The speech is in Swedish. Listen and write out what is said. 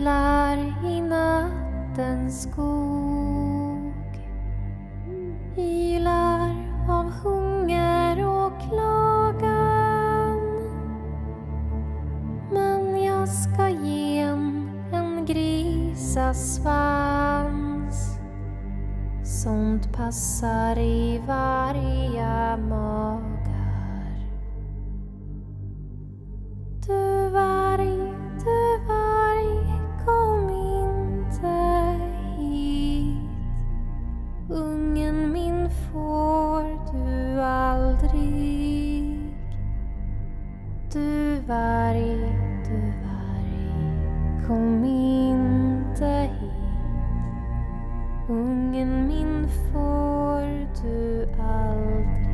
vilar i nattens skog, ylar av hunger och klagan. Men jag ska ge en grisasvans, sånt passar i varje magar. Du varg, kom inte hit. Ungen min får du aldrig. Du varg, kom inte hit. Ungen min får du aldrig.